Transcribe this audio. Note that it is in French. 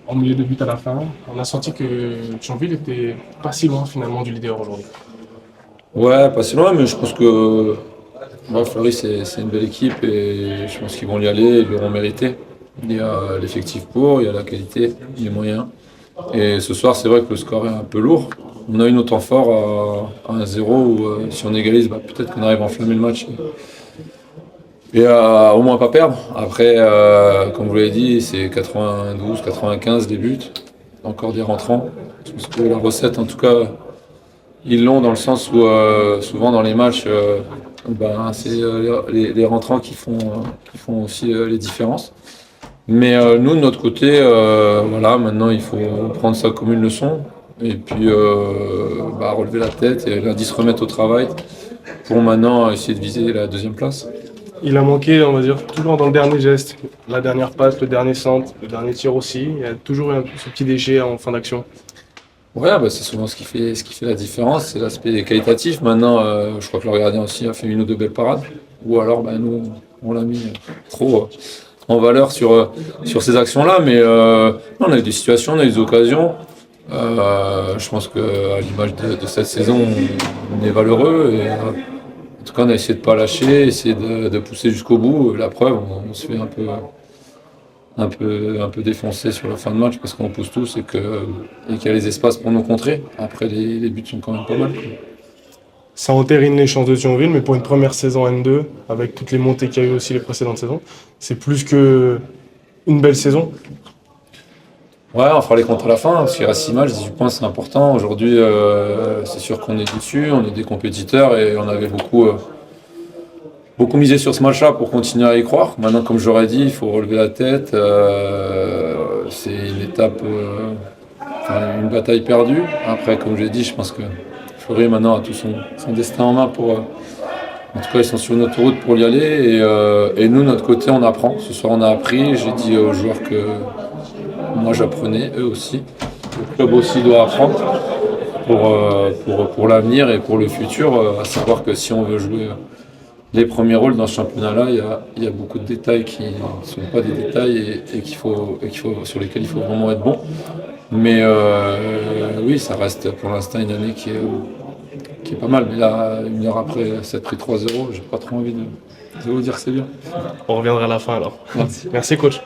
En milieu de but à la fin, on a senti que Thionville était pas si loin finalement du leader aujourd'hui. Ouais, pas si loin, mais je pense que ouais, Fleury, c'est une belle équipe et je pense qu'ils vont y aller, ils l'auront mérité. Il y a l'effectif pour, il y a la qualité, les moyens. Et ce soir, c'est vrai que le score est un peu lourd. On a eu nos temps forts à 1-0 où si on égalise, bah, peut-être qu'on arrive à enflammer le match et à au moins pas perdre. Après, comme vous l'avez dit, c'est 92, 95 des buts, encore des rentrants. Je pense que la recette, en tout cas, ils l'ont dans le sens où souvent dans les matchs, ben, c'est les rentrants qui font aussi les différences. Mais nous, de notre côté, voilà, maintenant il faut prendre ça comme une leçon et puis bah, relever la tête et lundi se remettre au travail pour maintenant essayer de viser la deuxième place. Il a manqué, on va dire, toujours dans le dernier geste, la dernière passe, le dernier centre, le dernier tir aussi. Il y a toujours ce petit déchet en fin d'action. Ouais, bah, c'est souvent ce qui fait la différence, c'est l'aspect qualitatif. Maintenant, je crois que le gardien aussi a fait une ou deux belles parades. Ou alors, bah, nous, on l'a mis trop en valeur sur ces actions-là. Mais on a eu des situations, on a eu des occasions. Je pense qu'à l'image de cette saison, on est valeureux. Et, en tout cas, on a essayé de ne pas lâcher, essayer de pousser jusqu'au bout. La preuve, on se fait un peu défoncé sur la fin de match parce qu'on pousse tous et qu'il y a les espaces pour nous contrer. Après, les buts sont quand même pas mal. Ça entérine les chances de Thionville, mais pour une première saison N2, avec toutes les montées qu'il y a eu aussi les précédentes saisons, c'est plus que une belle saison. Ouais, on fera les comptes à la fin, parce qu'il reste 6 matchs, 18 points, c'est important. Aujourd'hui, c'est sûr qu'on est dessus, on est des compétiteurs et on avait beaucoup misé sur ce match-là pour continuer à y croire. Maintenant, comme j'aurais dit, il faut relever la tête. C'est une étape, enfin, une bataille perdue. Après, comme je l'ai dit, je pense que Fleury maintenant a tout son destin en main pour. En tout cas, ils sont sur une autoroute pour y aller. Et nous, de notre côté, on apprend. Ce soir, on a appris. J'ai dit aux joueurs que moi, j'apprenais, eux aussi. Le club aussi doit apprendre pour l'avenir et pour le futur. À savoir que si on veut jouer les premiers rôles dans ce championnat-là, il y a beaucoup de détails qui ne sont pas des détails et sur lesquels il faut vraiment être bon. Mais oui, ça reste pour l'instant une année qui est pas mal. Mais là, une heure après s'être pris 3-0, j'ai pas trop envie de vous dire que c'est bien. On reviendra à la fin alors. Merci. Merci coach.